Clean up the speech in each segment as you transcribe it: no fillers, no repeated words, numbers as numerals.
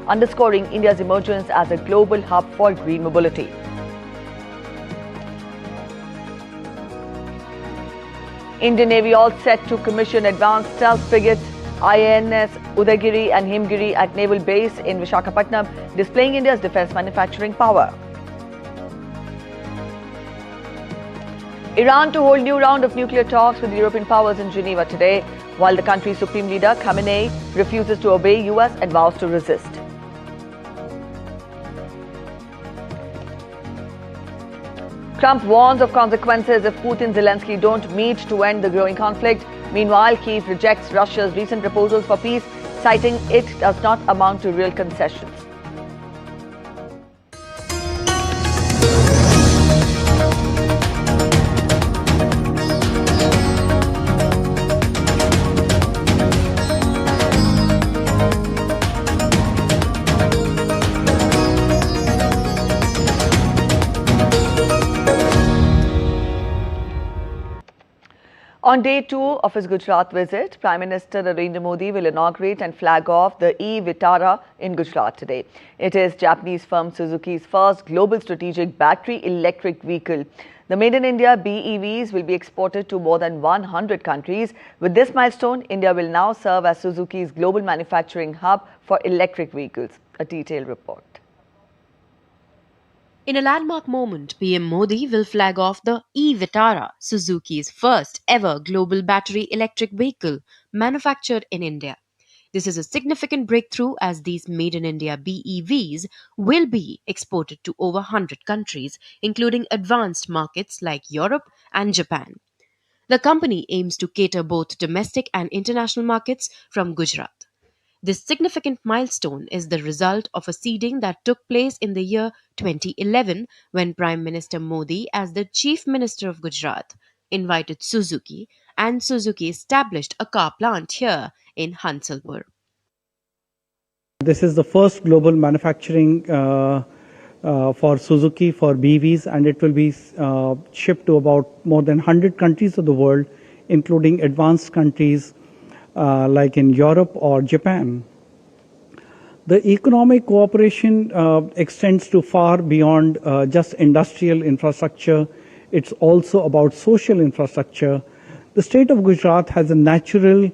underscoring India's emergence as a global hub for green mobility. Indian Navy all set to commission advanced stealth frigates INS Udaygiri and Himgiri at Naval Base in Visakhapatnam, displaying India's defence manufacturing power. Iran to hold new round of nuclear talks with European powers in Geneva today, while the country's supreme leader Khamenei refuses to obey US and vows to resist. Trump warns of consequences if Putin Zelenskyy don't meet to end the growing conflict. Meanwhile, Kyiv rejects Russia's recent proposals for peace, citing it does not amount to real concessions. On day 2 of his Gujarat visit, Prime Minister Narendra Modi will inaugurate and flag off the VITARA in Gujarat today. It is Japanese firm Suzuki's first global strategic battery electric vehicle. The Made in India BEVs will be exported to more than 100 countries. With this milestone, India will now serve as Suzuki's global manufacturing hub for electric vehicles. A detailed report. In a landmark moment, PM Modi will flag off the VITARA, Suzuki's first ever global battery electric vehicle manufactured in India. This is a significant breakthrough as these Made in India BEVs will be exported to over 100 countries, including advanced markets like Europe and Japan. The company aims to cater both domestic and international markets from Gujarat. This significant milestone is the result of a seeding that took place in the year 2011 when Prime Minister Modi, as the Chief Minister of Gujarat, invited Suzuki, and Suzuki established a car plant here in Hansalpur. This is the first global manufacturing for Suzuki for BEVs, and it will be shipped to about more than 100 countries of the world, including advanced countries like in Europe or Japan. The economic cooperation extends to far beyond just industrial infrastructure. It's also about social infrastructure. The state of Gujarat has a natural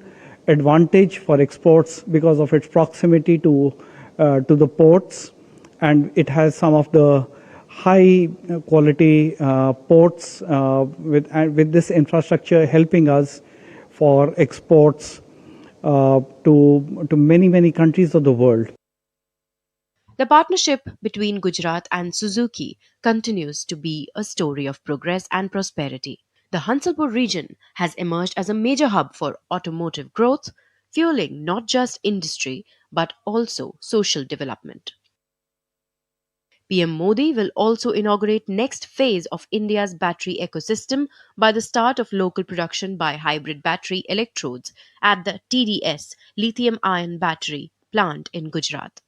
advantage for exports because of its proximity to the ports, and it has some of the high quality ports with this infrastructure helping us for exports to many countries of the world. The partnership between Gujarat and Suzuki continues to be a story of progress and prosperity. The Hansalpur region has emerged as a major hub for automotive growth, fueling not just industry but also social development. PM Modi will also inaugurate next phase of India's battery ecosystem by the start of local production by hybrid battery electrodes at the TDS lithium-ion battery plant in Gujarat.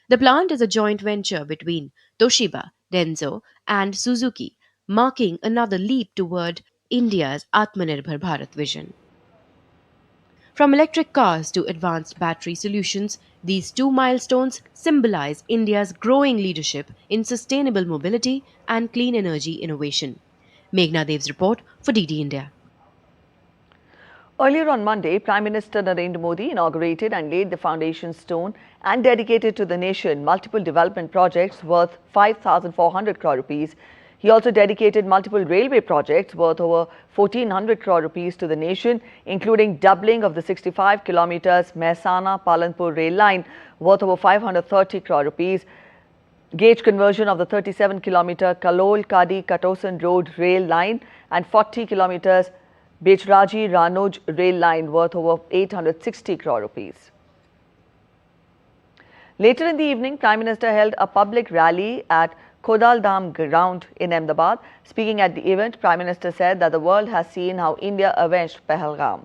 The plant is a joint venture between Toshiba, Denso, and Suzuki, marking another leap toward India's Atmanirbhar Bharat vision. From electric cars to advanced battery solutions, these two milestones symbolize India's growing leadership in sustainable mobility and clean energy innovation. Meghna Dev's report for DD India. Earlier on Monday, Prime Minister Narendra Modi inaugurated and laid the foundation stone and dedicated to the nation multiple development projects worth 5,400 crore rupees. He also dedicated multiple railway projects worth over 1,400 crore rupees to the nation, including doubling of the 65 kilometers Mehsana-Palanpur rail line worth over 530 crore rupees, gauge conversion of the 37-kilometer Kalol-Kadi-Katosan road rail line, and 40 kilometers Bechraji-Ranoj rail line worth over 860 crore rupees. Later in the evening, Prime Minister held a public rally at Khodaldham ground in Ahmedabad. Speaking at the event, Prime Minister said that the world has seen how India avenged Pahalgam.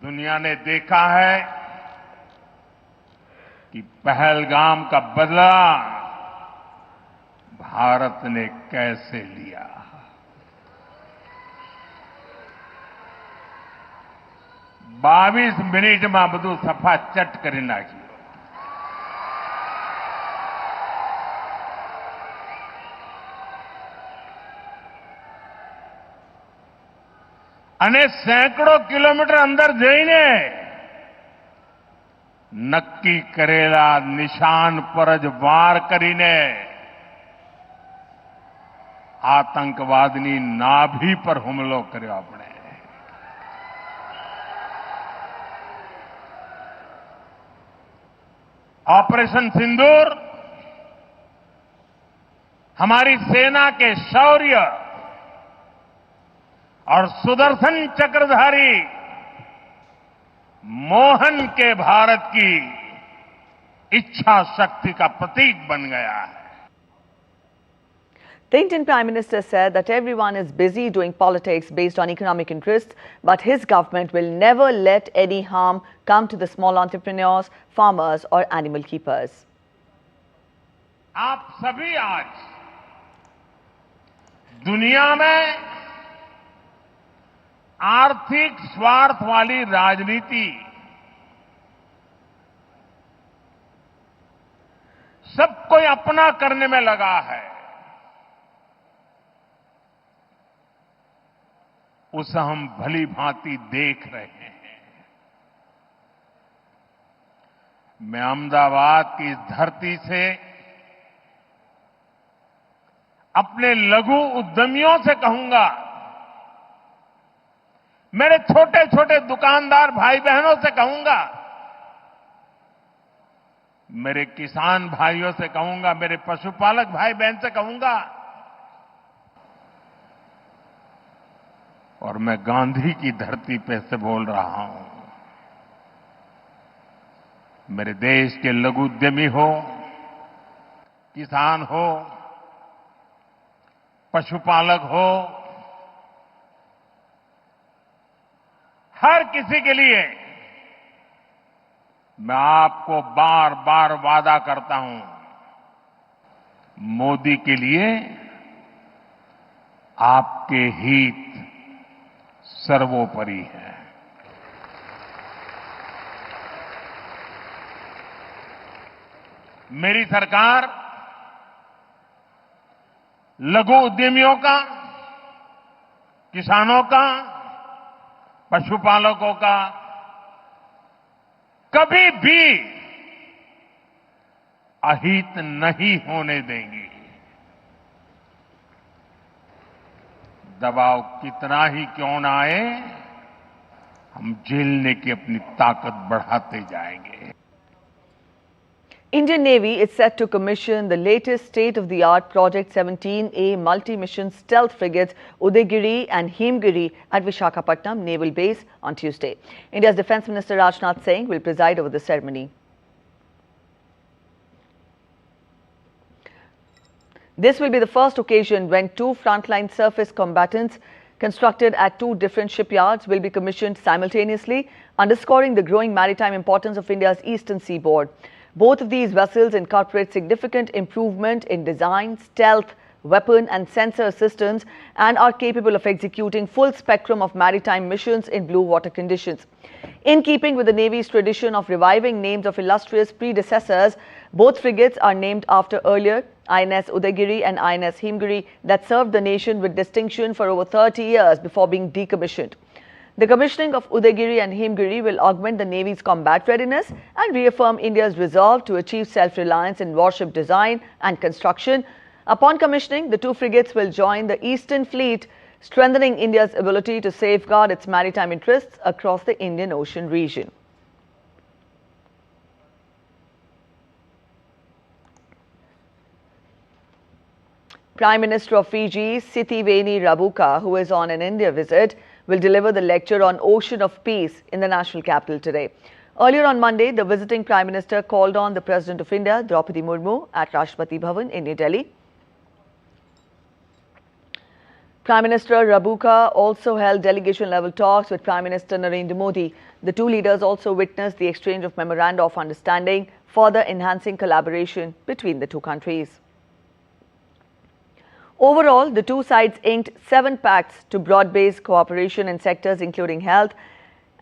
दुनिया ने देखा है कि पहलगाम का बदला भारत ने कैसे लिया। 22 મિનિટમાં બધું સફા ચટ કરી નાખ્યું. અને સેંકડો કિલોમીટર અંદર જઈને નક્કી કરેલા નિશાન પર જ વાર કરીને આતંકવાદની નાભી પર હુમલો કર્યો આપણે. ऑपरेशन सिंदूर हमारी सेना के शौर्य और सुदर्शन चक्रधारी मोहन के भारत की इच्छा शक्ति का प्रतीक बन गया है. The Indian Prime Minister said that everyone is busy doing politics based on economic interests, but his government will never let any harm come to the small entrepreneurs, farmers or animal keepers. आप सभी आज दुनिया में आर्थिक स्वार्थ वाली राजनीति सब कोई अपना करने में लगा है. उसे हम भली भांति देख रहे हैं. मैं अहमदाबाद की इस धरती से अपने लघु उद्यमियों से कहूंगा, मेरे छोटे छोटे दुकानदार भाई बहनों से कहूंगा, मेरे किसान भाइयों से कहूंगा, मेरे पशुपालक भाई बहन से कहूंगा, और मैं गांधी की धरती पे से बोल रहा हूं, मेरे देश के लघु उद्यमी हो, किसान हो, पशुपालक हो, हर किसी के लिए मैं आपको बार बार वादा करता हूं, मोदी के लिए आपके हित सर्वोपरि है. मेरी सरकार लघु उद्यमियों का, किसानों का, पशुपालकों का कभी भी अहित नहीं होने देंगी. दबाव कितना ही क्यों ना आए, हम झेलने की अपनी ताकत बढ़ाते जाएंगे. Indian Navy is set to commission the latest state-of-the-art Project 17A multi-mission stealth frigates Udaygiri and Himgiri at Visakhapatnam Naval Base on Tuesday. India's Defence Minister Rajnath Singh will preside over the ceremony. This will be the first occasion when two frontline surface combatants constructed at two different shipyards will be commissioned simultaneously, underscoring the growing maritime importance of India's eastern seaboard. Both of these vessels incorporate significant improvement in design, stealth, weapon and sensor systems and are capable of executing full spectrum of maritime missions in blue water conditions. In keeping with the Navy's tradition of reviving names of illustrious predecessors, both frigates are named after earlier INS Udaygiri and INS Himgiri that served the nation with distinction for over 30 years before being decommissioned. The commissioning of Udaygiri and Himgiri will augment the Navy's combat readiness and reaffirm India's resolve to achieve self-reliance in warship design and construction. Upon commissioning, the two frigates will join the Eastern Fleet, strengthening India's ability to safeguard its maritime interests across the Indian Ocean region. Prime Minister of Fiji, Sitiveni Rabuka, who is on an India visit, will deliver the lecture on Ocean of Peace in the national capital today. Earlier on Monday, the visiting Prime Minister called on the President of India, Draupadi Murmu, at Rashtrapati Bhavan in New Delhi. Prime Minister Rabuka also held delegation-level talks with Prime Minister Narendra Modi. The two leaders also witnessed the exchange of memoranda of understanding, further enhancing collaboration between the two countries. Overall, the two sides inked 7 pacts to broad-based cooperation in sectors including health,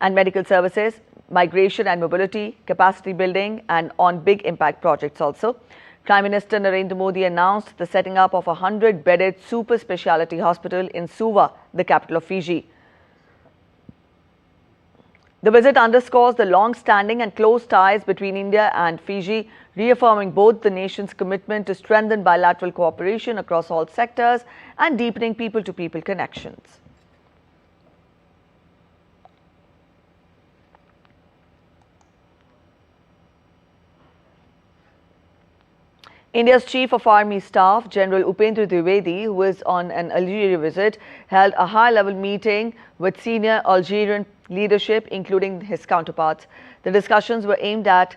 and medical services, migration and mobility, capacity building, and on big impact projects also. Prime Minister Narendra Modi announced the setting up of a 100-bedded super speciality hospital in Suva, the capital of Fiji. The visit underscores the long-standing and close ties between India and Fiji, reaffirming both the nations' commitment to strengthen bilateral cooperation across all sectors and deepening people-to-people connections. India's Chief of Army Staff, General Upendra Dwivedi, who is on an Algeria visit, held a high-level meeting with senior Algerian leadership, including his counterparts. The discussions were aimed at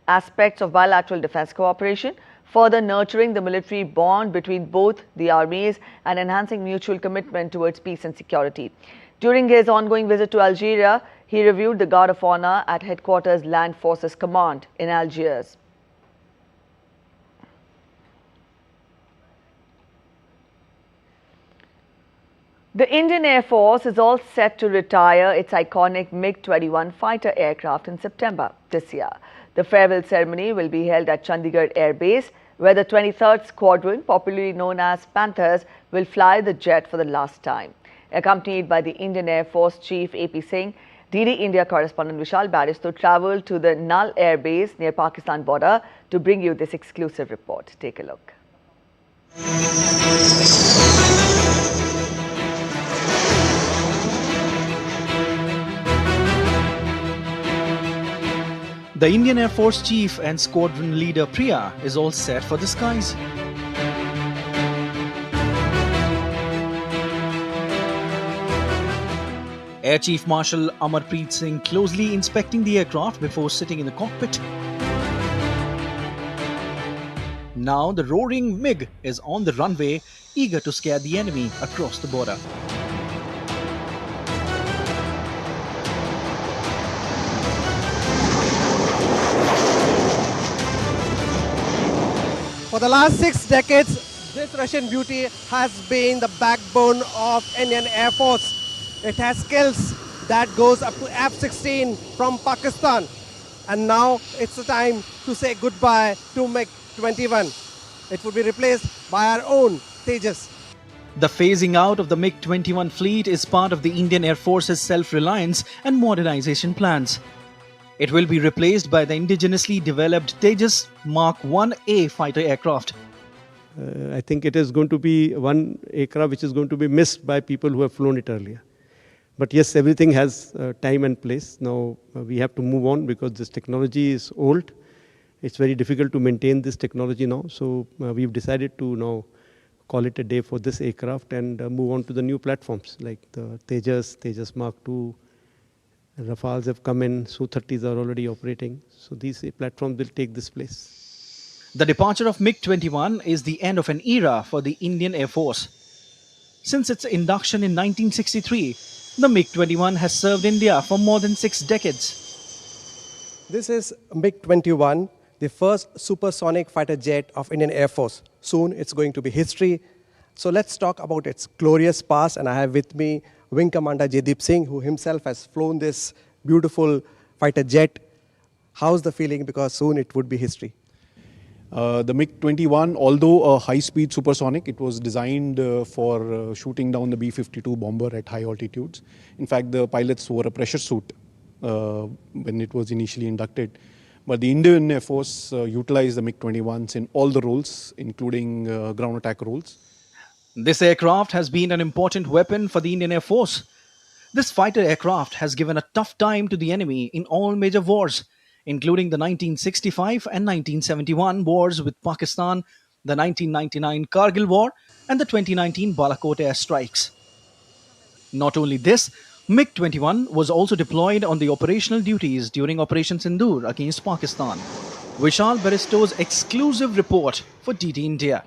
aspects of bilateral defense cooperation, further nurturing the military bond between both the armies and enhancing mutual commitment towards peace and security. During his ongoing visit to Algeria, he reviewed the Guard of Honor at Headquarters Land Forces Command in Algiers. The Indian Air Force is all set to retire its iconic MiG-21 fighter aircraft in September this year. The farewell ceremony will be held at Chandigarh Air Base, where the 23rd Squadron, popularly known as Panthers, will fly the jet for the last time. Accompanied by the Indian Air Force Chief A.P. Singh, DD India correspondent Vishal Baristow travelled to the Nal Air Base near Pakistan border to bring you this exclusive report. Take a look. The Indian Air Force Chief and Squadron Leader Priya is all set for the skies. Air Chief Marshal Amarpreet Singh closely inspecting the aircraft before sitting in the cockpit. Now the roaring MiG is on the runway, eager to scare the enemy across the border. For the last 6 decades, this Russian beauty has been the backbone of Indian Air Force. It has skills that goes up to F-16 from Pakistan. And now it's the time to say goodbye to MiG-21. It would be replaced by our own Tejas. The phasing out of the MiG-21 fleet is part of the Indian Air Force's self-reliance and modernization plans. It will be replaced by the indigenously developed Tejas Mark 1A fighter aircraft. I think it is going to be one aircraft which is going to be missed by people who have flown it earlier. But yes, everything has time and place. Now we have to move on because this technology is old. It's very difficult to maintain this technology now. So we've decided to now call it a day for this aircraft and move on to the new platforms like the Tejas Mark 2. Rafales have come in, Su-30s are already operating. So these platforms will take this place. The departure of MiG-21 is the end of an era for the Indian Air Force. Since its induction in 1963, the MiG-21 has served India for more than 6 decades. This is MiG-21, the first supersonic fighter jet of Indian Air Force. Soon it's going to be history. So let's talk about its glorious past, and I have with me Wing Commander Jaideep Singh, who himself has flown this beautiful fighter jet. How's the feeling? Because soon it would be history. The MiG-21, although a high-speed supersonic, it was designed for shooting down the B-52 bomber at high altitudes. In fact, the pilots wore a pressure suit when it was initially inducted. But the Indian Air Force utilized the MiG-21s in all the roles, including ground attack roles. This aircraft has been an important weapon for the Indian Air Force. This fighter aircraft has given a tough time to the enemy in all major wars, including the 1965 and 1971 wars with Pakistan, the 1999 Kargil War, and the 2019 Balakot airstrikes. Not only this, MiG-21 was also deployed on the operational duties during Operation Sindoor against Pakistan. Vishal Baristow's exclusive report for DD India.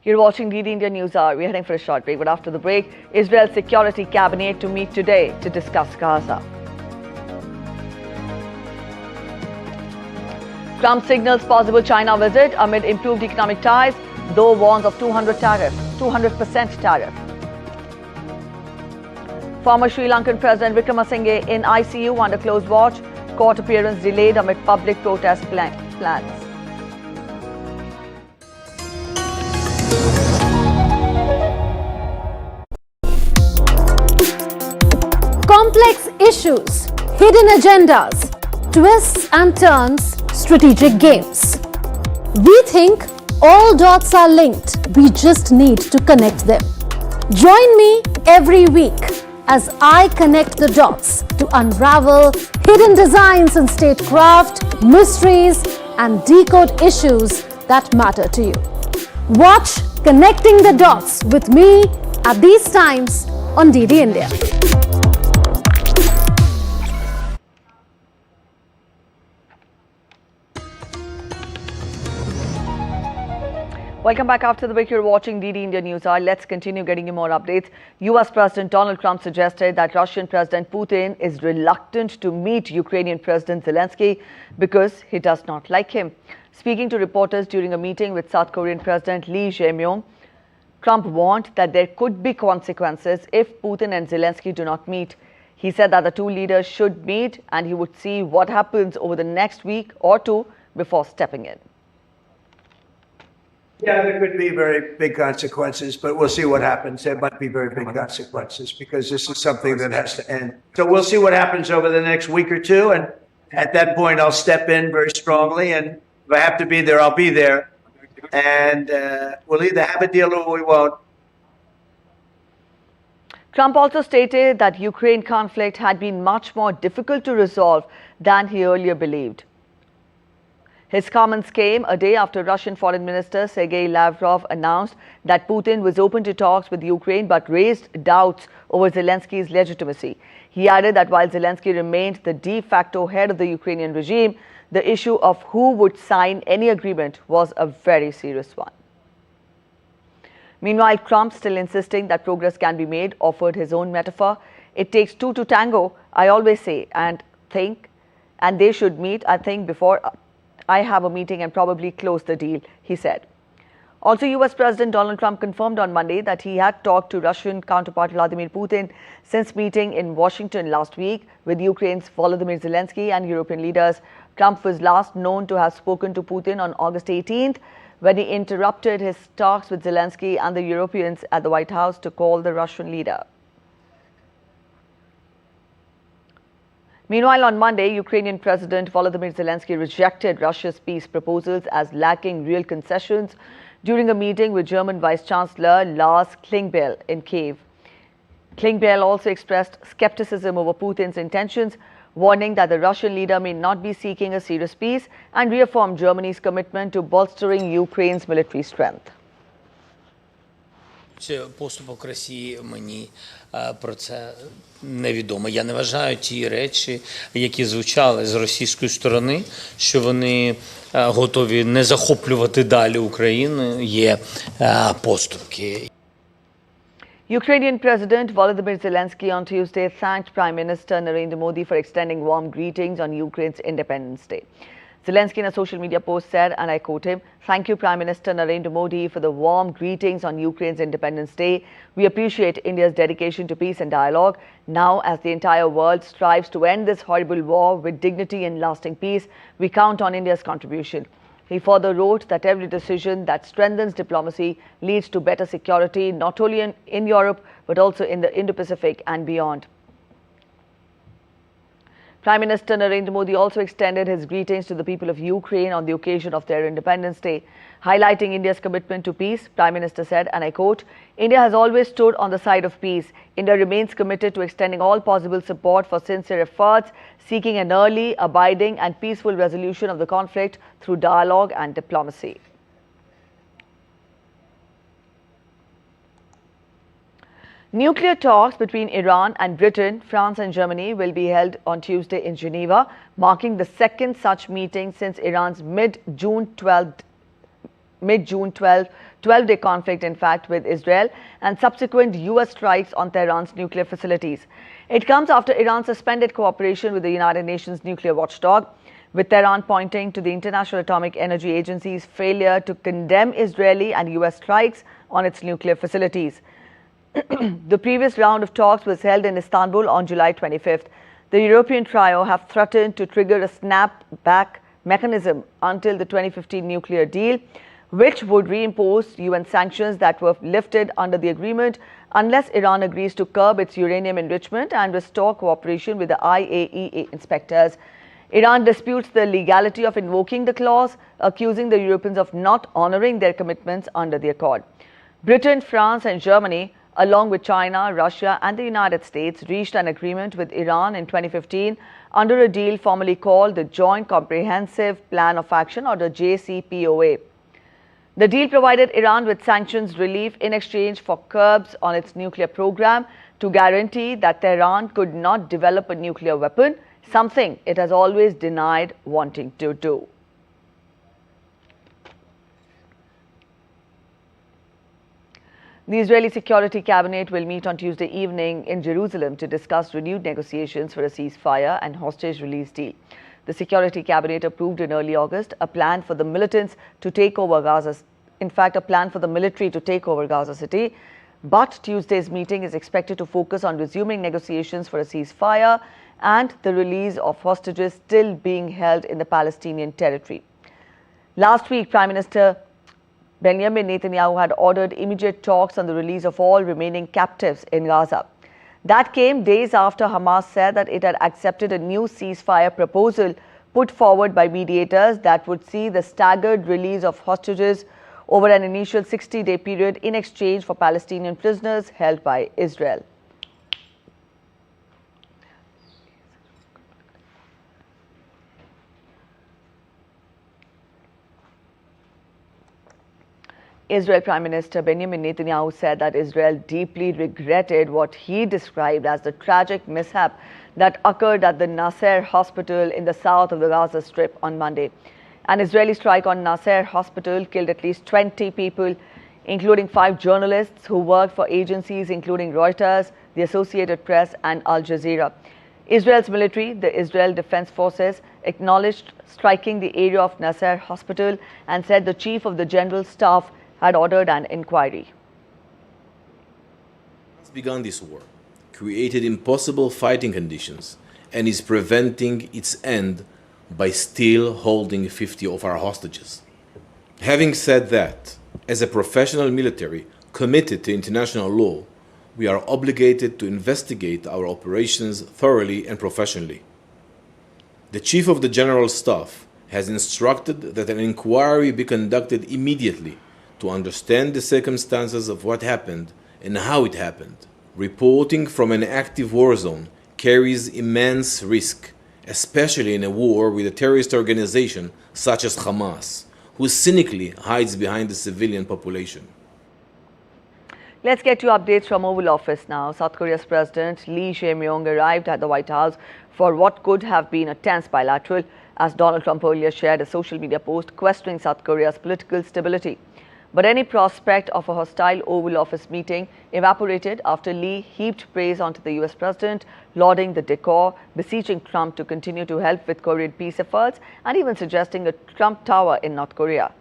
You're watching DD India News Hour. We're heading for a short break, but after the break, Israel's Security Cabinet to meet today to discuss Gaza. Trump signals possible China visit amid improved economic ties, though warns of 200% tariff. Former Sri Lankan President Wickremesinghe in ICU under close watch. Court appearance delayed amid public protest plans. Complex issues, hidden agendas, twists and turns, strategic games. We think all dots are linked. We just need to connect them. Join me every week as I connect the dots to unravel hidden designs in statecraft, mysteries, and decode issues that matter to you. Watch Connecting the Dots with me at these times on DD India. Welcome back after the break. You're watching DD India News Hour. Let's continue getting you more updates. US President Donald Trump suggested that Russian President Putin is reluctant to meet Ukrainian President Zelenskyy because he does not like him. Speaking to reporters during a meeting with South Korean President Lee Jae-myung, Trump warned that there could be consequences if Putin and Zelenskyy do not meet. He said that the two leaders should meet and he would see what happens over the next week or two before stepping in. Yeah, there could be very big consequences, but we'll see what happens. There might be very big consequences because this is something that has to end. So we'll see what happens over the next week or two. And at that point, I'll step in very strongly. And if I have to be there, I'll be there. And we'll either have a deal or we won't. Trump also stated that Ukraine conflict had been much more difficult to resolve than he earlier believed. His comments came a day after Russian Foreign Minister Sergei Lavrov announced that Putin was open to talks with Ukraine but raised doubts over Zelenskyy's legitimacy. He added that while Zelenskyy remained the de facto head of the Ukrainian regime, the issue of who would sign any agreement was a very serious one. Meanwhile, Trump, still insisting that progress can be made, offered his own metaphor. It takes two to tango, I always say, and think, and they should meet, I think, before I have a meeting and probably close the deal, he said. Also, US President Donald Trump confirmed on Monday that he had talked to Russian counterpart Vladimir Putin since meeting in Washington last week with Ukraine's Volodymyr Zelenskyy and European leaders. Trump was last known to have spoken to Putin on August 18th when he interrupted his talks with Zelenskyy and the Europeans at the White House to call the Russian leader. Meanwhile, on Monday, Ukrainian President Volodymyr Zelenskyy rejected Russia's peace proposals as lacking real concessions during a meeting with German Vice Chancellor Lars Klingbeil in Kyiv. Klingbeil also expressed skepticism over Putin's intentions, warning that the Russian leader may not be seeking a serious peace, and reaffirmed Germany's commitment to bolstering Ukraine's military strength. Поступок Росії мені про це невідомо. Я не вважаю ті речі, які звучали з російської сторони, що вони готові не захоплювати далі Україну, є поступки. Ukrainian President Volodymyr Zelenskyy on Tuesday thanked Prime Minister Narendra Modi for extending warm greetings on Ukraine's Independence Day. Zelenskyy in a social media post said, and I quote him, "Thank you, Prime Minister Narendra Modi, for the warm greetings on Ukraine's Independence Day. We appreciate India's dedication to peace and dialogue. Now, as the entire world strives to end this horrible war with dignity and lasting peace, we count on India's contribution." He further wrote that every decision that strengthens diplomacy leads to better security, not only in Europe, but also in the Indo-Pacific and beyond. Prime Minister Narendra Modi also extended his greetings to the people of Ukraine on the occasion of their Independence Day. Highlighting India's commitment to peace, Prime Minister said, and I quote, "India has always stood on the side of peace. India remains committed to extending all possible support for sincere efforts, seeking an early, abiding and peaceful resolution of the conflict through dialogue and diplomacy." Nuclear talks between Iran and Britain, France and Germany will be held on Tuesday in Geneva, marking the second such meeting since Iran's mid-June 12-day conflict, in fact, with Israel and subsequent US strikes on Tehran's nuclear facilities. It comes after Iran suspended cooperation with the United Nations nuclear watchdog, with Tehran pointing to the International Atomic Energy Agency's failure to condemn Israeli and US strikes on its nuclear facilities. The previous round of talks was held in Istanbul on July 25th. The European trio have threatened to trigger a snapback mechanism until the 2015 nuclear deal, which would reimpose UN sanctions that were lifted under the agreement unless Iran agrees to curb its uranium enrichment and restore cooperation with the IAEA inspectors. Iran disputes the legality of invoking the clause, accusing the Europeans of not honoring their commitments under the accord. Britain, France and Germany, along with China, Russia and the United States, reached an agreement with Iran in 2015 under a deal formally called the Joint Comprehensive Plan of Action, or the JCPOA. The deal provided Iran with sanctions relief in exchange for curbs on its nuclear program to guarantee that Tehran could not develop a nuclear weapon, something it has always denied wanting to do. The Israeli Security Cabinet will meet on Tuesday evening in Jerusalem to discuss renewed negotiations for a ceasefire and hostage release deal. The Security Cabinet approved in early August a plan for the militants to take over Gaza, a plan for the military to take over Gaza City. But Tuesday's meeting is expected to focus on resuming negotiations for a ceasefire and the release of hostages still being held in the Palestinian territory. Last week, Prime Minister Benjamin Netanyahu had ordered immediate talks on the release of all remaining captives in Gaza. That came days after Hamas said that it had accepted a new ceasefire proposal put forward by mediators that would see the staggered release of hostages over an initial 60-day period in exchange for Palestinian prisoners held by Israel. Israel Prime Minister Benjamin Netanyahu said that Israel deeply regretted what he described as the tragic mishap that occurred at the Nasser hospital in the south of the Gaza Strip on Monday. An Israeli strike on Nasser hospital killed at least 20 people, including 5 journalists who worked for agencies including Reuters, the Associated Press and Al Jazeera. Israel's military, the Israel Defense Forces, acknowledged striking the area of Nasser hospital and said the chief of the general staff had ordered an inquiry. Has begun this war, created impossible fighting conditions, and is preventing its end by still holding 50 of our hostages. Having said that, as a professional military committed to international law, we are obligated to investigate our operations thoroughly and professionally. The Chief of the General Staff has instructed that an inquiry be conducted immediately to understand the circumstances of what happened and how it happened. Reporting from an active war zone carries immense risk, especially in a war with a terrorist organization such as Hamas, who cynically hides behind the civilian population. Let's get to updates from Oval Office now. South Korea's President Lee Jae-myung arrived at the White House for what could have been a tense bilateral, as Donald Trump earlier shared a social media post questioning South Korea's political stability. But any prospect of a hostile Oval Office meeting evaporated after Lee heaped praise onto the US president, lauding the decor, beseeching Trump to continue to help with Korean peace efforts, and even suggesting a Trump Tower in North Korea.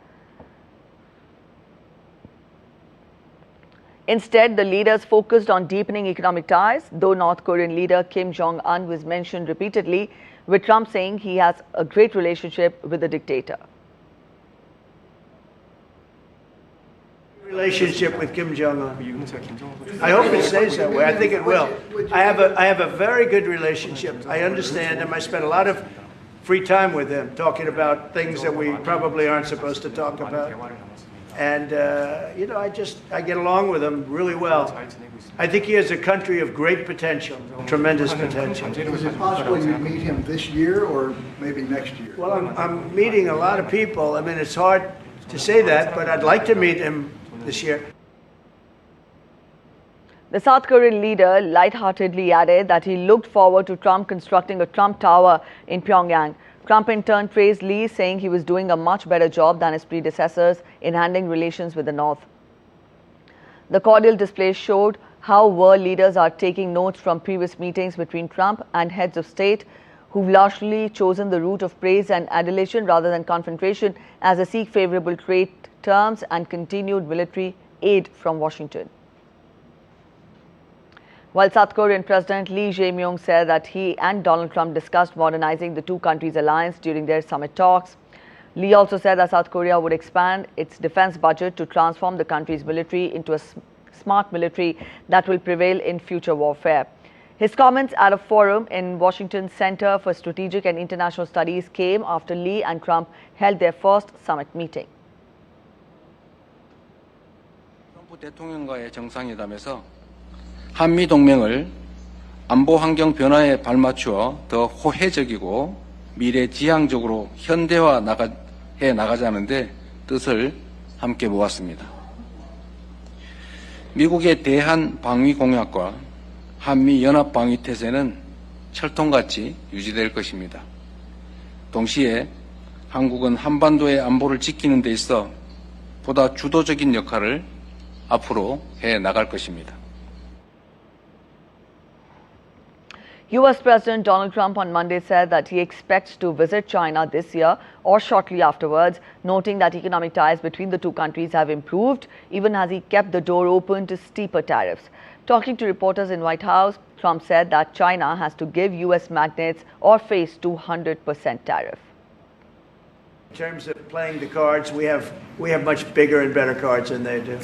Instead, the leaders focused on deepening economic ties, though North Korean leader Kim Jong-un was mentioned repeatedly, with Trump saying he has a great relationship with the dictator. Relationship with Kim Jong-un. I hope it stays that way. I think it will. I have a very good relationship. I understand him. I spent a lot of free time with him talking about things that we probably aren't supposed to talk about. And, you know, I get along with him really well. I think he has a country of great potential, tremendous potential. Is it possible you meet him this year or maybe next year? Well, I'm meeting a lot of people. I mean, it's hard to say that, but I'd like to meet him this year. The South Korean leader lightheartedly added that he looked forward to Trump constructing a Trump Tower in Pyongyang. Trump in turn praised Lee, saying he was doing a much better job than his predecessors in handling relations with the North. The cordial display showed how world leaders are taking notes from previous meetings between Trump and heads of state, who've largely chosen the route of praise and adulation rather than confrontation, as they seek favorable trade terms and continued military aid from Washington. While South Korean President Lee Jae-myung said that he and Donald Trump discussed modernizing the two countries' alliance during their summit talks. Lee also said that South Korea would expand its defense budget to transform the country's military into a smart military that will prevail in future warfare. His comments at a forum in Washington's Center for Strategic and International Studies came after Lee and Trump held their first summit meeting. 트럼프 대통령과의 정상회담에서 한미 동맹을 안보 환경 변화에 발맞추어 더 호혜적이고 미래지향적으로 현대화해 나가자는데 뜻을 함께 모았습니다. 미국의 대한 방위 공약과 한미 연합 방위 태세는 철통같이 유지될 것입니다. 동시에 한국은 한반도의 안보를 지키는 데 있어 보다 주도적인 역할을 앞으로 해 나갈 것입니다. U.S. President Donald Trump on Monday said that he expects to visit China this year or shortly afterwards, noting that economic ties between the two countries have improved, even as he kept the door open to steeper tariffs. Talking to reporters in White House, Trump said that China has to give U.S. magnates or face 200% tariff. In terms of playing the cards, we have much bigger and better cards than they do.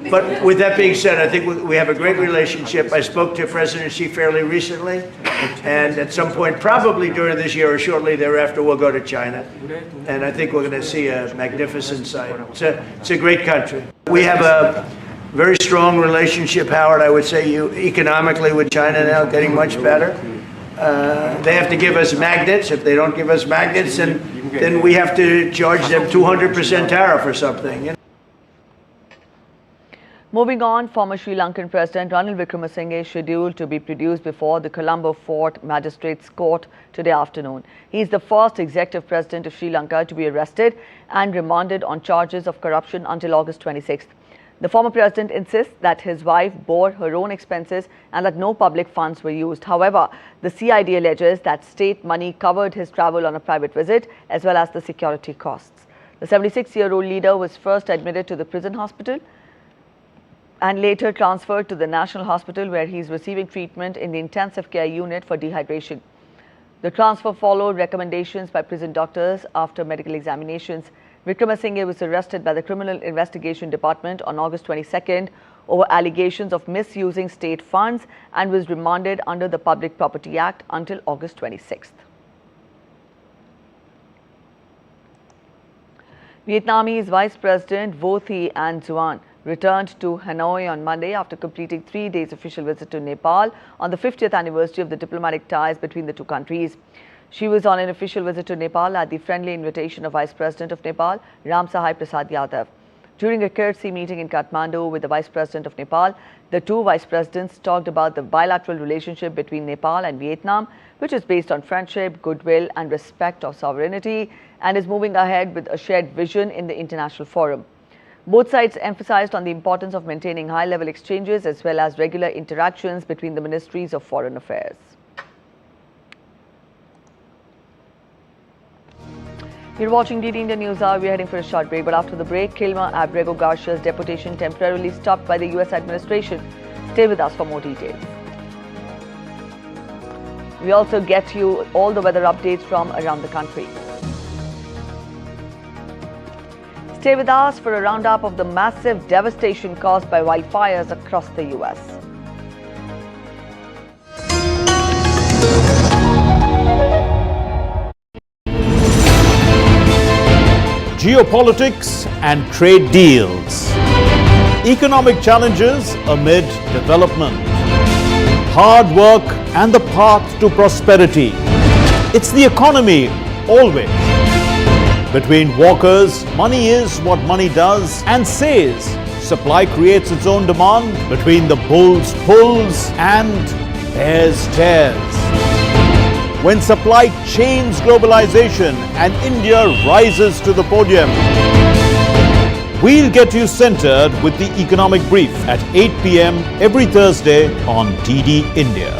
But with that being said, I think we have a great relationship. I spoke to President Xi fairly recently, and at some point, probably during this year or shortly thereafter, we'll go to China. And I think we're going to see a magnificent sight. It's a great country. We have a very strong relationship, Howard, I would say, economically with China now, getting much better. They have to give us magnets. If they don't give us magnets, then we have to charge them 200% tariff or something. Moving on, former Sri Lankan President Ranil Wickremesinghe is scheduled to be produced before the Colombo Fort Magistrates Court today afternoon. He is the first executive president of Sri Lanka to be arrested and remanded on charges of corruption until August 26th. The former president insists that his wife bore her own expenses and that no public funds were used. However, the CID alleges that state money covered his travel on a private visit as well as the security costs. The 76-year-old leader was first admitted to the prison hospital and later transferred to the National Hospital, where he is receiving treatment in the intensive care unit for dehydration. The transfer followed recommendations by prison doctors after medical examinations. Wickremesinghe was arrested by the Criminal Investigation Department on August 22nd over allegations of misusing state funds and was remanded under the Public Property Act until August 26th. Vietnamese Vice President Vo Thi Anh Duan returned to Hanoi on Monday after completing 3 days official visit to Nepal on the 50th anniversary of the diplomatic ties between the two countries. She was on an official visit to Nepal at the friendly invitation of Vice President of Nepal, Ram Sahai Prasad Yadav. During a courtesy meeting in Kathmandu with the Vice President of Nepal, the two Vice Presidents talked about the bilateral relationship between Nepal and Vietnam, which is based on friendship, goodwill and respect of sovereignty, and is moving ahead with a shared vision in the international forum. Both sides emphasized on the importance of maintaining high-level exchanges as well as regular interactions between the Ministries of Foreign Affairs. You're watching DD India News Hour. We're heading for a short break, but after the break, Kilma Abrego Garcia's deputation temporarily stopped by the US administration. Stay with us for more details. We also get you all the weather updates from around the country. Stay with us for a roundup of the massive devastation caused by wildfires across the US. Geopolitics and trade deals. Economic challenges amid development. Hard work and the path to prosperity. It's the economy always. Between walkers, money is what money does and says. Supply creates its own demand. Between the bulls pulls and bears tears. When supply chains globalization and India rises to the podium. We'll get you centered with the Economic Brief at 8 p.m. every Thursday on DD India.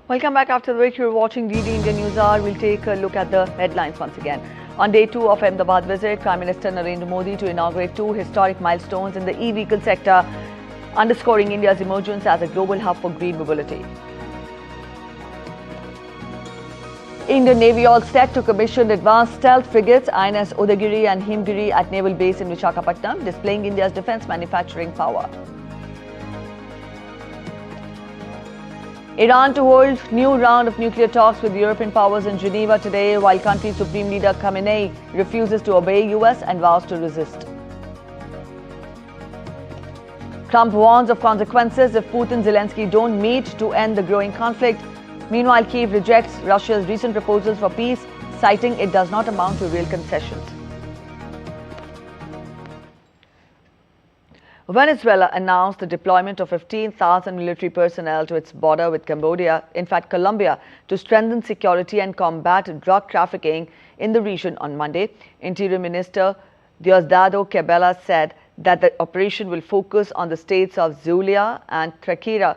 Welcome back after the break. You're watching DD India News Hour. We'll take a look at the headlines once again. On day 2 of Ahmedabad visit, Prime Minister Narendra Modi to inaugurate 2 historic milestones in the e-vehicle sector, underscoring India's emergence as a global hub for green mobility. Indian Navy all set to commission advanced stealth frigates INS Udaygiri and Himgiri at Naval Base in Visakhapatnam, displaying India's defence manufacturing power. Iran to hold new round of nuclear talks with European powers in Geneva today, while country's Supreme Leader Khamenei refuses to obey US and vows to resist. Trump warns of consequences if Putin Zelenskyy don't meet to end the growing conflict. Meanwhile, Kyiv rejects Russia's recent proposals for peace, citing it does not amount to real concessions. Venezuela announced the deployment of 15,000 military personnel to its border with Colombia, to strengthen security and combat drug trafficking in the region on Monday. Interior Minister Diosdado Cabello said that the operation will focus on the states of Zulia and Traquera,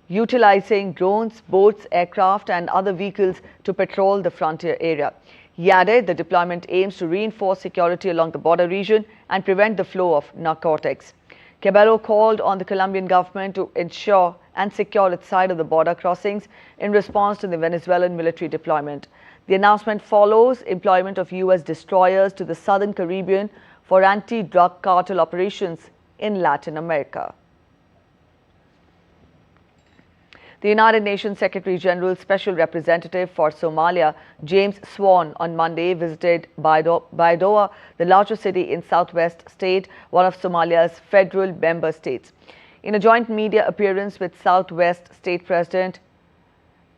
utilizing drones, boats, aircraft and other vehicles to patrol the frontier area. He added the deployment aims to reinforce security along the border region and prevent the flow of narcotics. Cabello called on the Colombian government to ensure and secure its side of the border crossings in response to the Venezuelan military deployment. The announcement follows employment of US destroyers to the southern Caribbean for anti-drug cartel operations in Latin America. The United Nations Secretary General's Special Representative for Somalia, James Swan, on Monday visited Baidoa, the largest city in southwest state, one of Somalia's federal member states. In a joint media appearance with Southwest State President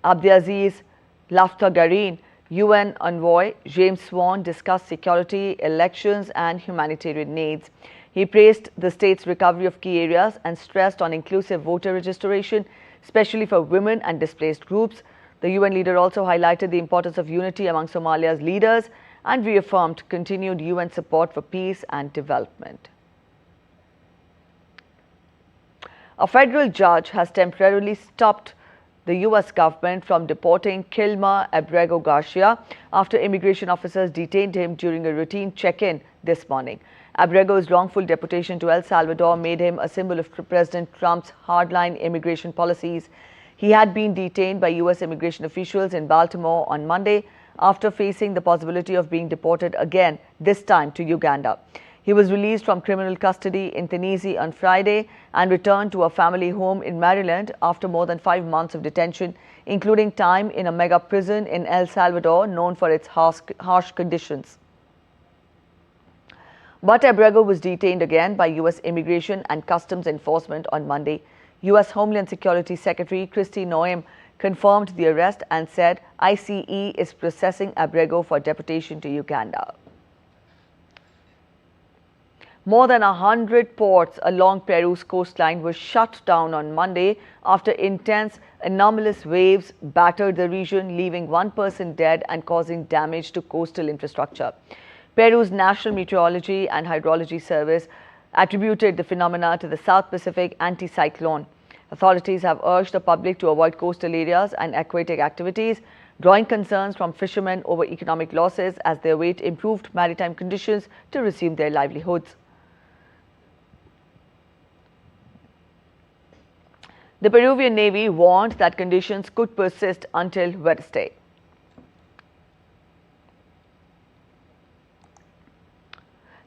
Abdiaziz Laftagarin, UN envoy James Swan discussed security, elections and humanitarian needs. He praised the state's recovery of key areas and stressed on inclusive voter registration, especially for women and displaced groups. The UN leader also highlighted the importance of unity among Somalia's leaders and reaffirmed continued UN support for peace and development. A federal judge has temporarily stopped the US government from deporting Kilmer Abrego Garcia after immigration officers detained him during a routine check-in this morning. Abrego's wrongful deportation to El Salvador made him a symbol of President Trump's hardline immigration policies. He had been detained by US immigration officials in Baltimore on Monday after facing the possibility of being deported again, this time to Uganda. He was released from criminal custody in Tennessee on Friday and returned to a family home in Maryland after more than 5 months of detention, including time in a mega prison in El Salvador known for its harsh conditions. But Abrego was detained again by US Immigration and Customs Enforcement on Monday. US Homeland Security Secretary Kristi Noem confirmed the arrest and said ICE is processing Abrego for deportation to Uganda. More than 100 ports along Peru's coastline were shut down on Monday after intense anomalous waves battered the region, leaving 1 person dead and causing damage to coastal infrastructure. Peru's National Meteorology and Hydrology Service attributed the phenomena to the South Pacific anticyclone. Authorities have urged the public to avoid coastal areas and aquatic activities, drawing concerns from fishermen over economic losses as they await improved maritime conditions to resume their livelihoods. The Peruvian Navy warned that conditions could persist until Wednesday.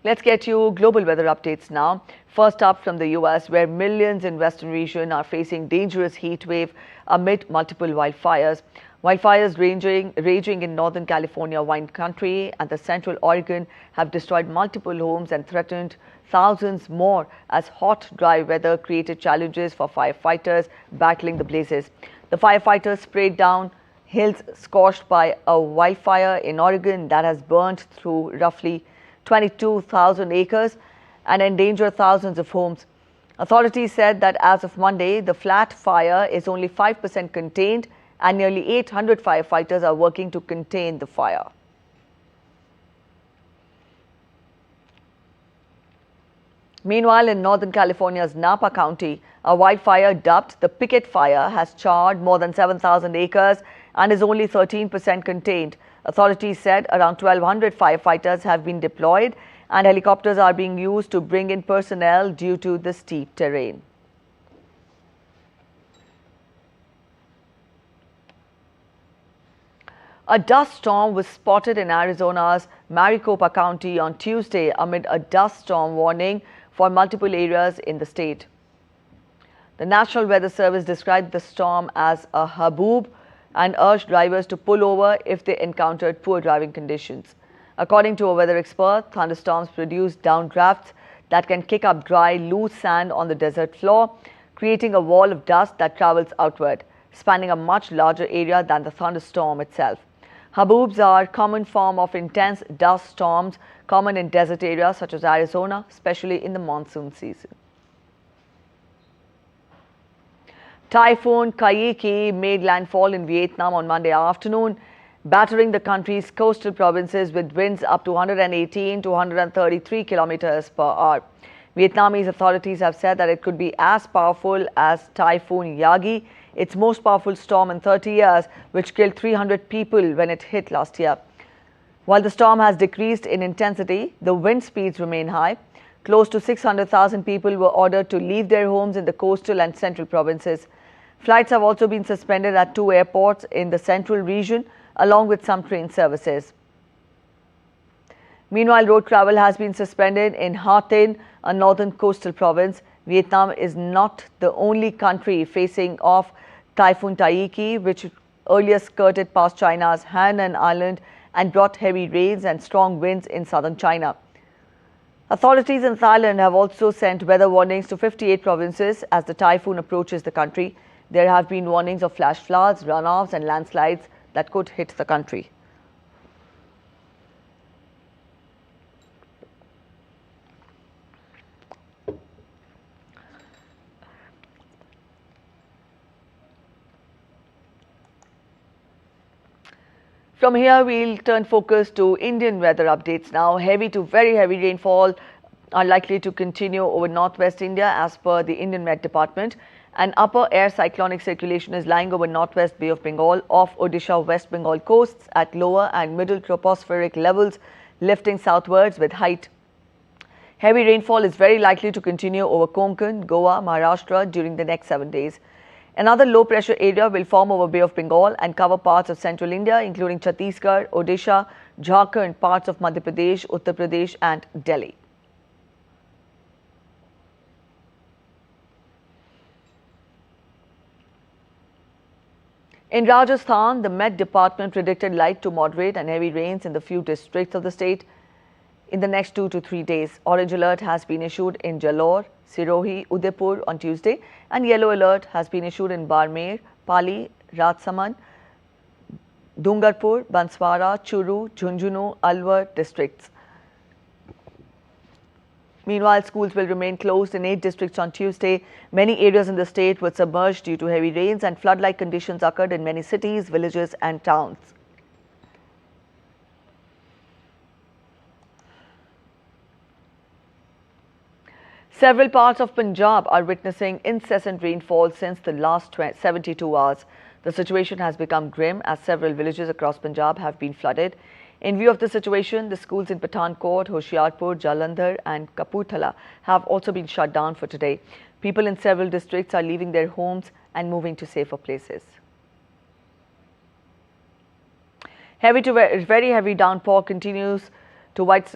Let's get you global weather updates now. First up from the US, where millions in western region are facing dangerous heat wave amid multiple wildfires. Wildfires raging in Northern California wine country and the central Oregon have destroyed multiple homes and threatened thousands more as hot, dry weather created challenges for firefighters battling the blazes. The firefighters sprayed down hills scorched by a wildfire in Oregon that has burned through roughly 22,000 acres and endangered thousands of homes. Authorities said that as of Monday, the flat fire is only 5% contained and nearly 800 firefighters are working to contain the fire. Meanwhile, in Northern California's Napa County, a wildfire dubbed the Picket Fire has charred more than 7,000 acres and is only 13% contained. Authorities said around 1,200 firefighters have been deployed and helicopters are being used to bring in personnel due to the steep terrain. A dust storm was spotted in Arizona's Maricopa County on Tuesday amid a dust storm warning for multiple areas in the state. The National Weather Service described the storm as a haboob and urged drivers to pull over if they encountered poor driving conditions. According to a weather expert, thunderstorms produce downdrafts that can kick up dry, loose sand on the desert floor, creating a wall of dust that travels outward, spanning a much larger area than the thunderstorm itself. Haboobs are a common form of intense dust storms common in desert areas such as Arizona, especially in the monsoon season. Typhoon Kaiki made landfall in Vietnam on Monday afternoon, battering the country's coastal provinces with winds up to 118 to 133 kilometers per hour. Vietnamese authorities have said that it could be as powerful as Typhoon Yagi, its most powerful storm in 30 years, which killed 300 people when it hit last year. While the storm has decreased in intensity, the wind speeds remain high. Close to 600,000 people were ordered to leave their homes in the coastal and central provinces. Flights have also been suspended at 2 airports in the central region, along with some train services. Meanwhile, road travel has been suspended in Ha Tinh, a northern coastal province. Vietnam is not the only country facing off Typhoon Taiki, which earlier skirted past China's Hainan Island and brought heavy rains and strong winds in southern China. Authorities in Thailand have also sent weather warnings to 58 provinces as the typhoon approaches the country. There have been warnings of flash floods, runoffs and landslides that could hit the country. From here, we'll turn focus to Indian weather updates now. Heavy to very heavy rainfall are likely to continue over northwest India as per the Indian Met Department. An upper air cyclonic circulation is lying over northwest Bay of Bengal off Odisha West Bengal coasts at lower and middle tropospheric levels, lifting southwards with height. Heavy rainfall is very likely to continue over Konkan, Goa, Maharashtra during the next 7 days. Another low pressure area will form over Bay of Bengal and cover parts of central India, including Chhattisgarh, Odisha, Jharkhand, parts of Madhya Pradesh, Uttar Pradesh and Delhi. In Rajasthan, the Met Department predicted light to moderate and heavy rains in the few districts of the state in the next 2 to 3 days. Orange alert has been issued in Jalore, Sirohi, Udaipur on Tuesday, and yellow alert has been issued in Barmer, Pali, Rajsamand, Dungarpur, Banswara, Churu, Jhunjhunu, Alwar districts. Meanwhile, schools will remain closed in 8 districts on Tuesday. Many areas in the state were submerged due to heavy rains and flood-like conditions occurred in many cities, villages and towns. Several parts of Punjab are witnessing incessant rainfall since the last 72 hours. The situation has become grim as several villages across Punjab have been flooded. In view of the situation, the schools in Pathankot, Hoshiarpur, Jalandhar and Kapurthala have also been shut down for today. People in several districts are leaving their homes and moving to safer places. Heavy to very heavy downpour continues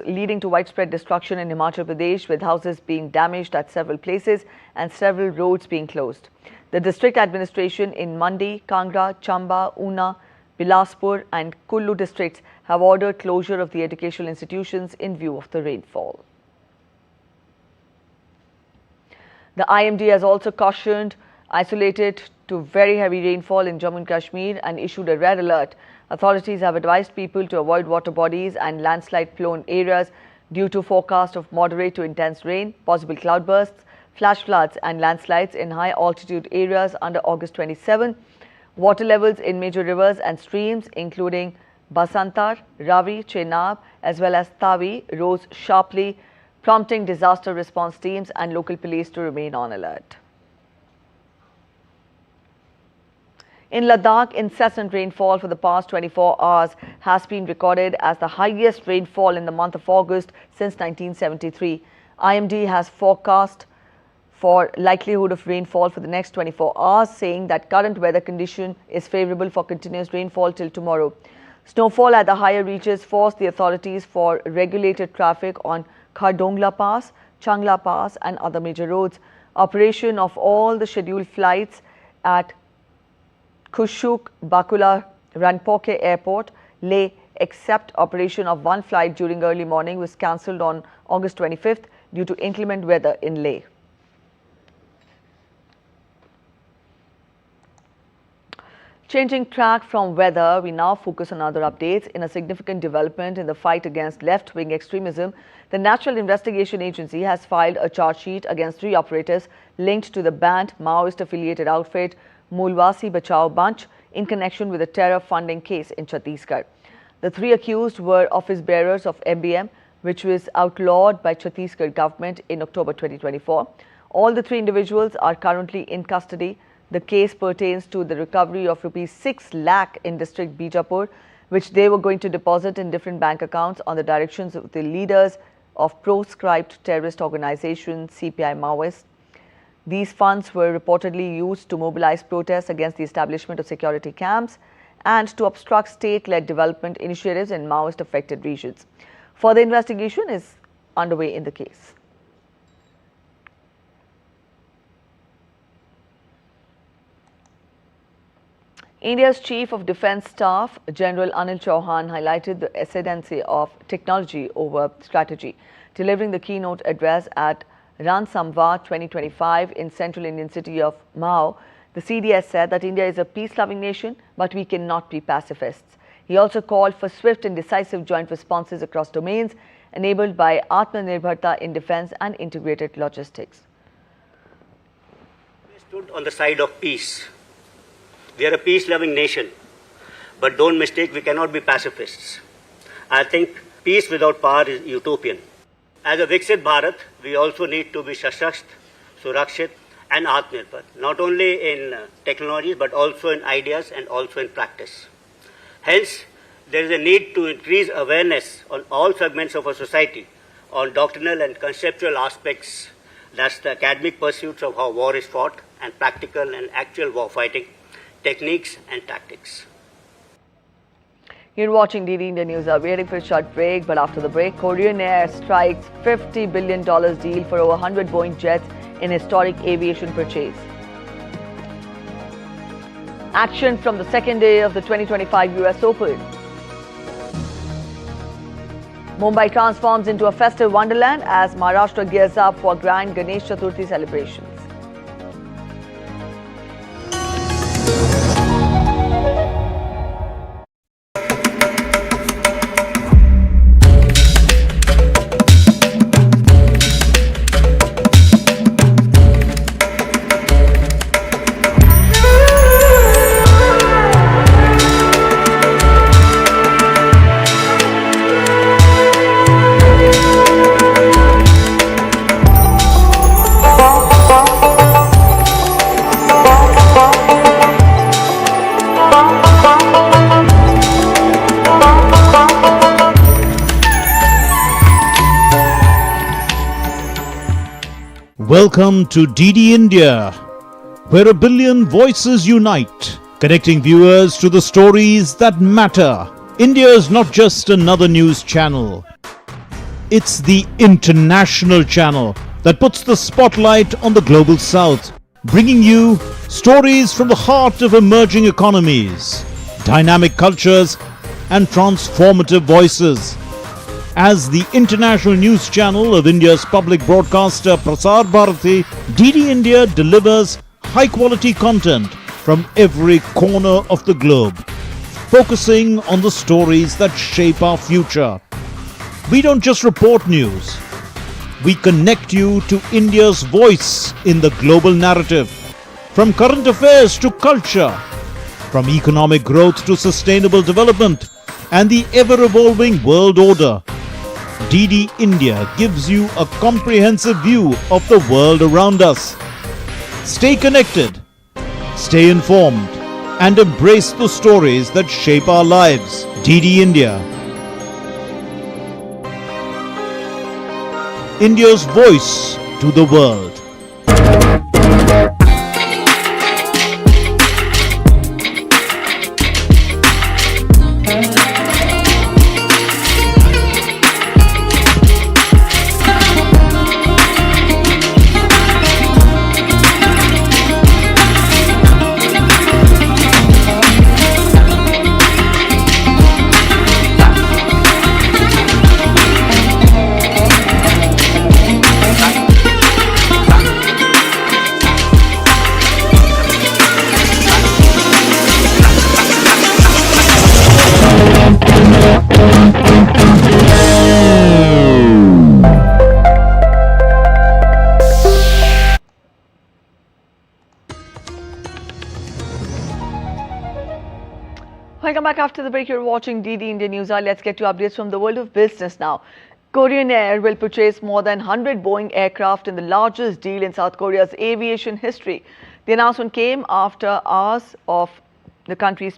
leading to widespread destruction in Himachal Pradesh, with houses being damaged at several places and several roads being closed. The district administration in Mandi, Kangra, Chamba, Una, Bilaspur and Kullu districts have ordered closure of the educational institutions in view of the rainfall. The IMD has also cautioned isolated to very heavy rainfall in Jammu and Kashmir and issued a red alert. Authorities have advised people to avoid water bodies and landslide-prone areas due to forecast of moderate to intense rain, possible cloudbursts, flash floods and landslides in high-altitude areas under August 27. Water levels in major rivers and streams, including Basantar, Ravi, Chenab, as well as Tavi, rose sharply prompting disaster response teams and local police to remain on alert. In Ladakh, incessant rainfall for the past 24 hours has been recorded as the highest rainfall in the month of August since 1973. IMD has forecast for likelihood of rainfall for the next 24 hours, saying that current weather condition is favorable for continuous rainfall till tomorrow. Snowfall at the higher reaches forced the authorities for regulated traffic on Khardongla Pass, Changla Pass and other major roads. Operation of all the scheduled flights at Kushuk, Bakula, Ranpoke Airport, Leh, except operation of one flight during early morning was cancelled on August 25th due to inclement weather in Leh. Changing track from weather, we now focus on other updates. In a significant development in the fight against left-wing extremism, the National Investigation Agency has filed a charge sheet against 3 operators linked to the banned Maoist-affiliated outfit Mulwasi Bachao Bunch in connection with a terror funding case in Chhattisgarh. The 3 accused were office bearers of MBM, which was outlawed by Chhattisgarh government in October 2024. All the 3 individuals are currently in custody. The case pertains to the recovery of rupees 6 lakh in district Bijapur, which they were going to deposit in different bank accounts on the directions of the leaders of proscribed terrorist organization CPI Maoist. These funds were reportedly used to mobilize protests against the establishment of security camps and to obstruct state-led development initiatives in Maoist-affected regions. Further investigation is underway in the case. India's Chief of Defence Staff, General Anil Chauhan, highlighted the ascendancy of technology over strategy, delivering the keynote address at Ran Samvad 2025 in central Indian city of Mao. The CDS said that India is a peace-loving nation, but we cannot be pacifists. He also called for swift and decisive joint responses across domains, enabled by Atmanirbharta in defence and integrated logistics. We stood on the side of peace. We are a peace-loving nation, but don't mistake, we cannot be pacifists. I think peace without power is utopian. As a Viksit Bharat, we also need to be Shashakt, Surakshit and Atmanirbhar, not only in technologies but also in ideas and also in practice. Hence, there is a need to increase awareness on all segments of our society on doctrinal and conceptual aspects, that's the academic pursuits of how war is fought and practical and actual war fighting, techniques and tactics. You're watching DD India News. Are waiting for a short break, but after the break, Korean Air strikes $50 billion deal for over 100 Boeing jets in historic aviation purchase. Action from the second day of the 2025 US Open. Mumbai transforms into a festive wonderland as Maharashtra gears up for grand Ganesh Chaturthi celebrations. Welcome to DD India, where a billion voices unite, connecting viewers to the stories that matter. India is not just another news channel. It's the international channel that puts the spotlight on the global south, bringing you stories from the heart of emerging economies, dynamic cultures and transformative voices. As the international news channel of India's public broadcaster Prasar Bharati, DD India delivers high-quality content from every corner of the globe, focusing on the stories that shape our future. We don't just report news. We connect you to India's voice in the global narrative, from current affairs to culture, from economic growth to sustainable development and the ever-evolving world order. DD India gives you a comprehensive view of the world around us. Stay connected, stay informed, and embrace the stories that shape our lives. DD India. India's voice to the world. Welcome back after the break. You're watching DD India News Hour. Let's get to updates from the world of business now. Korean Air will purchase more than 100 Boeing aircraft in the largest deal in South Korea's aviation history. The announcement came after hours after the country's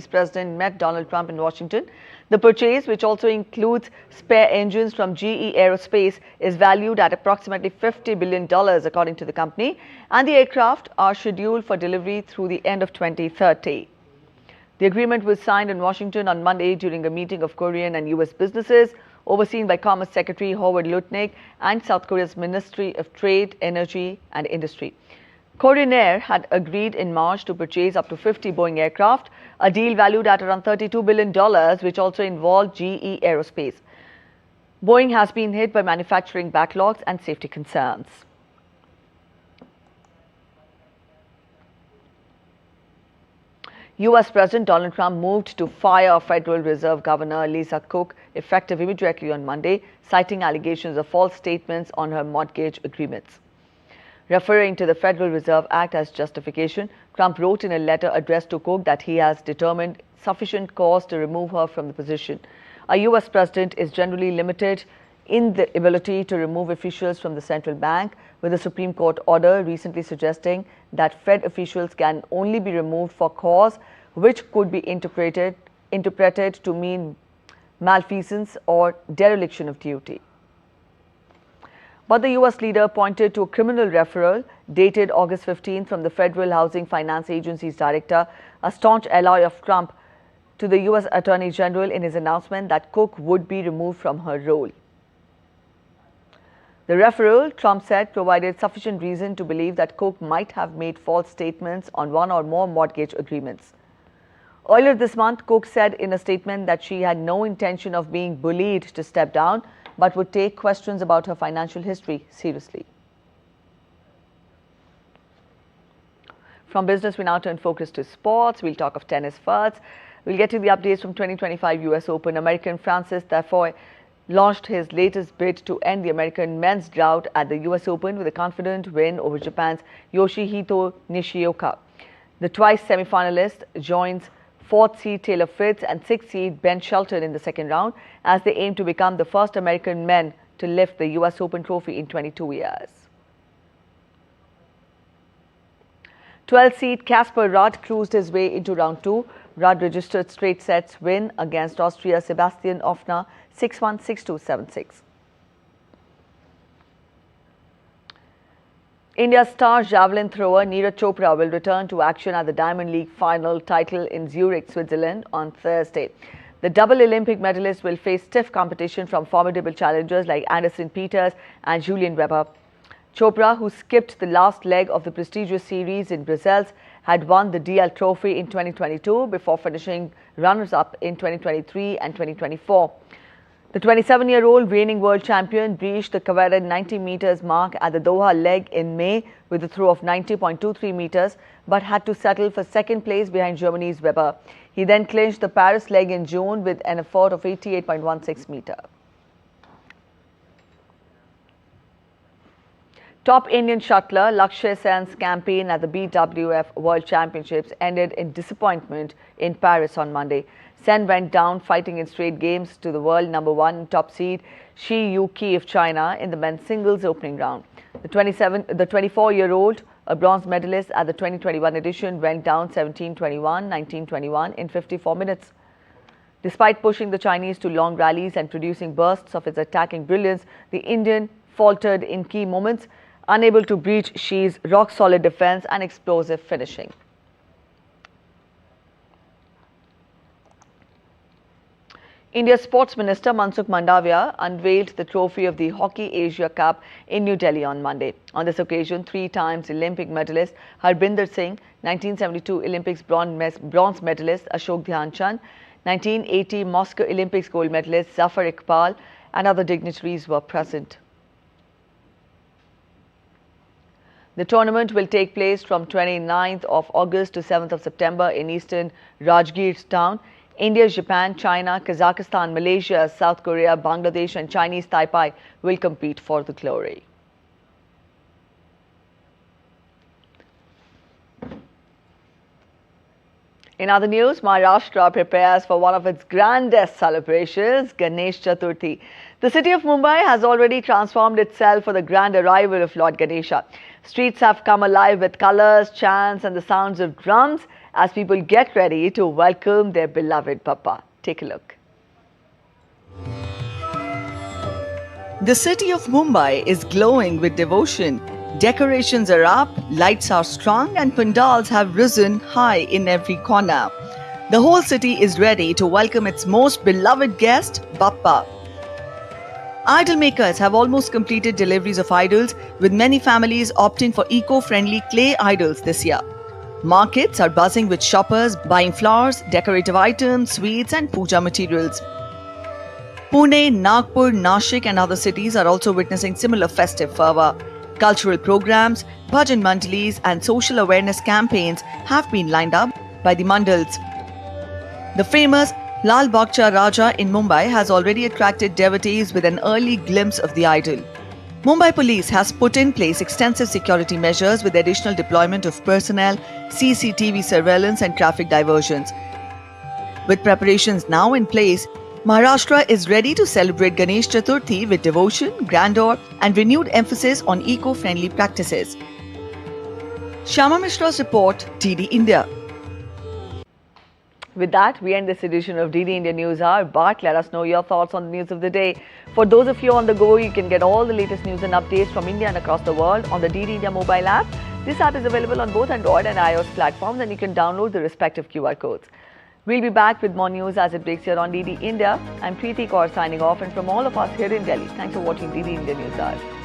president met Donald Trump in Washington. The purchase, which also includes spare engines from GE Aerospace, is valued at approximately $50 billion according to the company, and the aircraft are scheduled for delivery through the end of 2030. The agreement was signed in Washington on Monday during a meeting of Korean and US businesses overseen by Commerce Secretary Howard Lutnick and South Korea's Ministry of Trade, Energy and Industry. Korean Air had agreed in March to purchase up to 50 Boeing aircraft, a deal valued at around $32 billion, which also involved GE Aerospace. Boeing has been hit by manufacturing backlogs and safety concerns. US President Donald Trump moved to fire Federal Reserve Governor Lisa Cook effective immediately on Monday, citing allegations of false statements on her mortgage agreements. Referring to the Federal Reserve Act as justification, Trump wrote in a letter addressed to Cook that he has determined sufficient cause to remove her from the position. A US president is generally limited in the ability to remove officials from the central bank, with a Supreme Court order recently suggesting that Fed officials can only be removed for cause which could be interpreted to mean malfeasance or dereliction of duty. But the US leader pointed to a criminal referral dated August 15 from the Federal Housing Finance Agency's director, a staunch ally of Trump, to the US Attorney General in his announcement that Cook would be removed from her role. The referral, Trump said, provided sufficient reason to believe that Cook might have made false statements on one or more mortgage agreements. Earlier this month, Cook said in a statement that she had no intention of being bullied to step down, but would take questions about her financial history seriously. From business, we now turn focus to sports. We'll talk of tennis first. We'll get to the updates from 2025 US Open. American Francis Tiafoe launched his latest bid to end the American men's drought at the US Open with a confident win over Japan's Yoshihito Nishioka. The twice semi-finalist joins 4th seed Taylor Fritz and 6th seed Ben Shelton in the second round as they aim to become the first American men to lift the US Open trophy in 22 years. 12th seed Casper Ruud cruised his way into round 2. Ruud registered straight sets win against Austria's Sebastian Ofner 6-1, 6-2, 7-6. India's star javelin thrower Neeraj Chopra will return to action at the Diamond League final title in Zurich, Switzerland on Thursday. The double Olympic medalist will face stiff competition from formidable challengers like Anderson Peters and Julian Weber. Chopra, who skipped the last leg of the prestigious series in Brussels, had won the DL Trophy in 2022 before finishing runners-up in 2023 and 2024. The 27-year-old reigning world champion breached the coveted 90 meters mark at the Doha leg in May with a throw of 90.23 meters, but had to settle for second place behind Germany's Weber. He then clinched the Paris leg in June with an effort of 88.16 meters. Top Indian shuttler Lakshya Sen's campaign at the BWF World Championships ended in disappointment in Paris on Monday. Sen went down fighting in straight games to the world #1 top seed Shi Yuqi of China in the men's singles opening round. The 24-year-old, a bronze medalist at the 2021 edition, went down 17-21, 19-21 in 54 minutes. Despite pushing the Chinese to long rallies and producing bursts of its attacking brilliance, the Indian faltered in key moments, unable to breach Shi's rock-solid defense and explosive finishing. India's Sports Minister Mansukh Mandavia unveiled the trophy of the Hockey Asia Cup in New Delhi on Monday. On this occasion, 3 times Olympic medalist Harbinder Singh, 1972 Olympics bronze medalist Ashok Dhyan Chand, 1980 Moscow Olympics gold medalist Zafar Iqbal and other dignitaries were present. The tournament will take place from 29th of August to 7th of September in eastern Rajgir town. India, Japan, China, Kazakhstan, Malaysia, South Korea, Bangladesh and Chinese Taipei will compete for the glory. In other news, Maharashtra prepares for one of its grandest celebrations, Ganesh Chaturthi. The city of Mumbai has already transformed itself for the grand arrival of Lord Ganesha. Streets have come alive with colors, chants and the sounds of drums as people get ready to welcome their beloved Bappa. Take a look. The city of Mumbai is glowing with devotion. Decorations are up, lights are strung and pandals have risen high in every corner. The whole city is ready to welcome its most beloved guest, Bappa. Idol makers have almost completed deliveries of idols, with many families opting for eco-friendly clay idols this year. Markets are buzzing with shoppers buying flowers, decorative items, sweets and puja materials. Pune, Nagpur, Nashik and other cities are also witnessing similar festive fervour. Cultural programs, bhajan mandalis and social awareness campaigns have been lined up by the mandals. The famous Lal Baghcha Raja in Mumbai has already attracted devotees with an early glimpse of the idol. Mumbai Police has put in place extensive security measures with additional deployment of personnel, CCTV surveillance and traffic diversions. With preparations now in place, Maharashtra is ready to celebrate Ganesh Chaturthi with devotion, grandeur and renewed emphasis on eco-friendly practices. Shyama Mishra's report, DD India. With that, we end this edition of DD India News Hour, but let us know your thoughts on the news of the day. For those of you on the go, you can get all the latest news and updates from India and across the world on the DD India mobile app. This app is available on both Android and iOS platforms and you can download the respective QR codes. We'll be back with more news as it breaks here on DD India. I'm Preeti Kaur signing off, and from all of us here in Delhi, thanks for watching DD India News Hour.